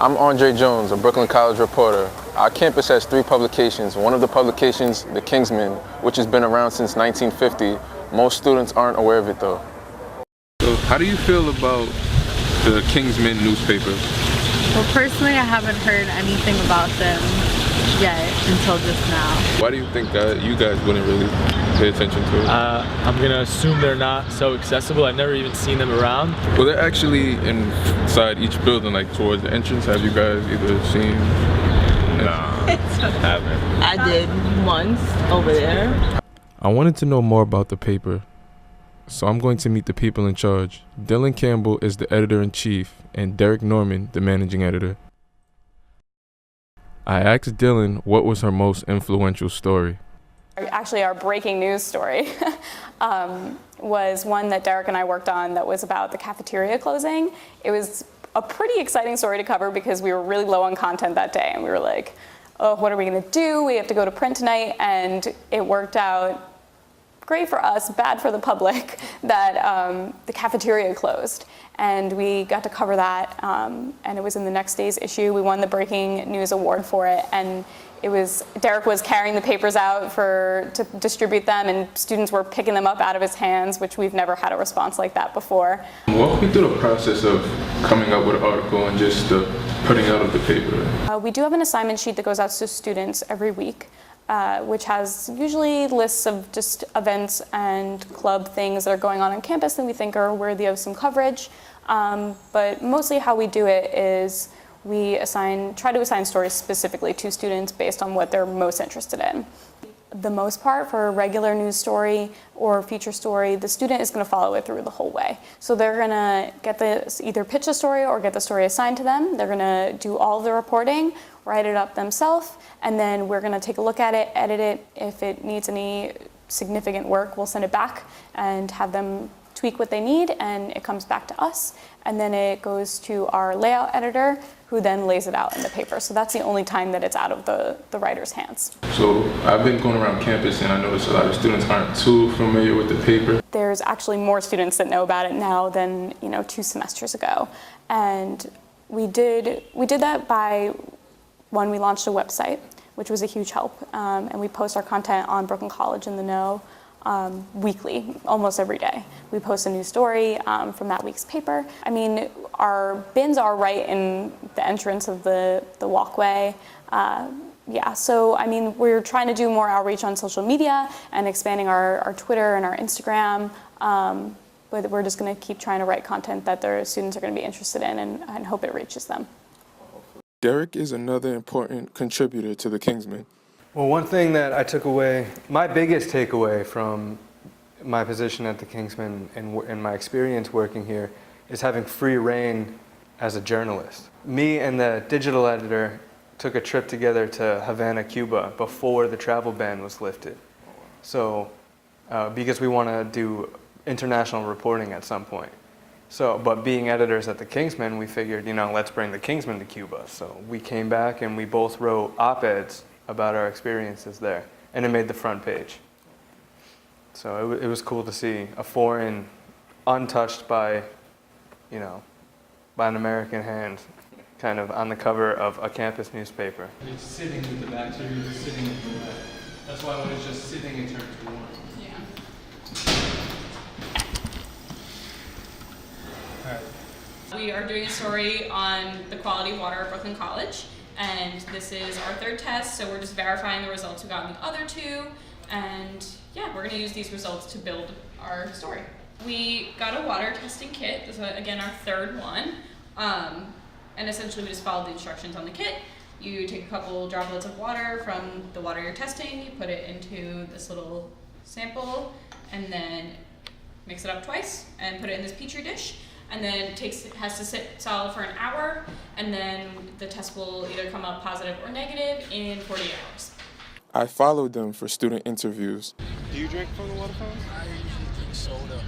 I'm Andre Jones, a Brooklyn College reporter. Our campus has 3 publications. One of the publications, the Kingsman, which has been around since 1950. Most students aren't aware of it though. So how do you feel about the Kingsman newspaper? Well, personally, I haven't heard anything about them yet until just now. Why do you think you guys wouldn't really pay attention to it? I'm gonna assume they're not so accessible. I've never even seen them around. Well, they're actually inside each building, like towards the entrance. Have you guys either seen? Nah, haven't. I did once over there. I wanted to know more about the paper, so I'm going to meet the people in charge. Dylan Campbell is the editor-in-chief, and Derek Norman, the managing editor. I asked Dylan what was her most influential story. Actually, our breaking news story was one that Derek and I worked on that was about the cafeteria closing. It was a pretty exciting story to cover because we were really low on content that day, and we were like, oh, what are we gonna do? We have to go to print tonight, and it worked out great for us, bad for the public, that the cafeteria closed. And we got to cover that, and it was in the next day's issue. We won the Breaking News Award for it, and Derek was carrying the papers out to distribute them, and students were picking them up out of his hands, which we've never had a response like that before. Walk me through the process of coming up with an article and just the putting out of the paper. We do have an assignment sheet that goes out to students every week, which has usually lists of just events and club things that are going on campus that we think are worthy of some coverage. But mostly how we do it is we try to assign stories specifically to students based on what they're most interested in. The most part, for a regular news story or feature story, the student is going to follow it through the whole way. So they're going to either pitch a story or get the story assigned to them. They're going to do all of the reporting, write it up themselves, and then we're going to take a look at it, edit it. If it needs any significant work, we'll send it back and have them tweak what they need, and it comes back to us. And then it goes to our layout editor, who then lays it out in the paper. So that's the only time that it's out of the writer's hands. So I've been going around campus, and I noticed a lot of students aren't too familiar with the paper. There's actually more students that know about it now than 2 semesters ago. And we did that by, one, we launched a website, which was a huge help. And we post our content on Brooklyn College in the Know weekly, almost every day. We post a new story from that week's paper. I mean, our bins are right in the entrance of the walkway. Yeah, so I mean, we're trying to do more outreach on social media and expanding our Twitter and our Instagram. But we're just going to keep trying to write content that their students are going to be interested in and hope it reaches them. Derek is another important contributor to the Kingsman. Well, one thing that I took away, my biggest takeaway from my position at the Kingsman and my experience working here is having free reign as a journalist. Me and the digital editor took a trip together to Havana, Cuba before the travel ban was lifted. So, because we want to do international reporting at some point. So, but being editors at the Kingsman, we figured, let's bring the Kingsman to Cuba. So we came back and we both wrote op-eds about our experiences there, and it made the front page. So it was cool to see a foreign, untouched by an American hand, kind of on the cover of a campus newspaper. It's sitting with the back, so you're just sitting with the back. That's why when it's just sitting, it turns warm. Yeah. All right. We are doing a story on the quality of water at Brooklyn College, and this is our 3rd test, so we're just verifying the results we got in the other 2, and yeah, we're going to use these results to build our story. We got a water testing kit. This is, again, our 3rd one, and essentially we just followed the instructions on the kit. You take a couple droplets of water from the water you're testing, you put it into this little sample, and then mix it up twice and put it in this petri dish. And then it has to sit solid for an hour, and then the test will either come up positive or negative in 48 hours. I followed them for student interviews. Do you drink from the water fountain? I usually drink soda.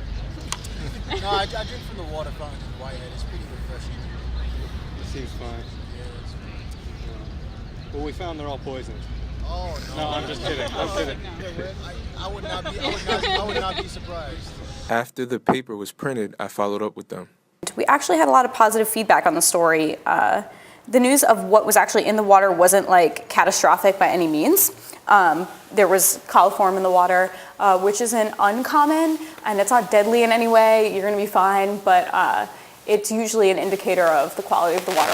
No, I drink from the water fountain in Whitehead. It's pretty refreshing. It seems fine. Yeah, it's fine. Well, we found they're all poisoned. Oh, no. No, I'm just kidding. I'm kidding. I would not be surprised. After the paper was printed, I followed up with them. We actually had a lot of positive feedback on the story. The news of what was actually in the water wasn't like catastrophic by any means. There was coliform in the water, which isn't uncommon, and it's not deadly in any way. You're gonna be fine, but it's usually an indicator of the quality of the water.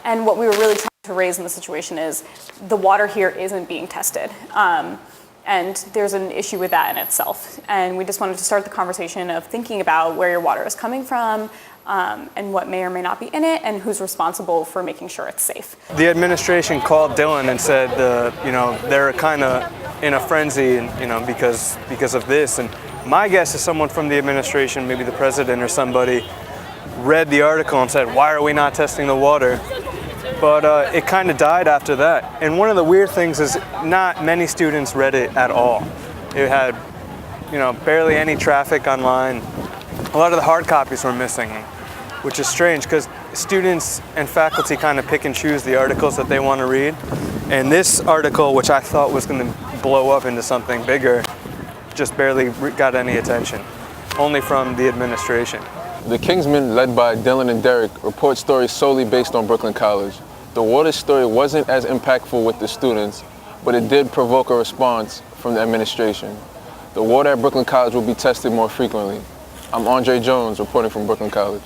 And what we were really trying to raise in the situation is the water here isn't being tested. And there's an issue with that in itself. And we just wanted to start the conversation of thinking about where your water is coming from, and what may or may not be in it, and who's responsible for making sure it's safe. The administration called Dylan and said, they're kind of in a frenzy, because of this. And my guess is someone from the administration, maybe the president or somebody, read the article and said, why are we not testing the water? But it kind of died after that. And one of the weird things is not many students read it at all. It had, barely any traffic online. A lot of the hard copies were missing, which is strange because students and faculty kind of pick and choose the articles that they want to read. And this article, which I thought was going to blow up into something bigger, just barely got any attention, only from the administration. The Kingsmen, led by Dylan and Derek, report stories solely based on Brooklyn College. The water story wasn't as impactful with the students, but it did provoke a response from the administration. The water at Brooklyn College will be tested more frequently. I'm Andre Jones, reporting from Brooklyn College.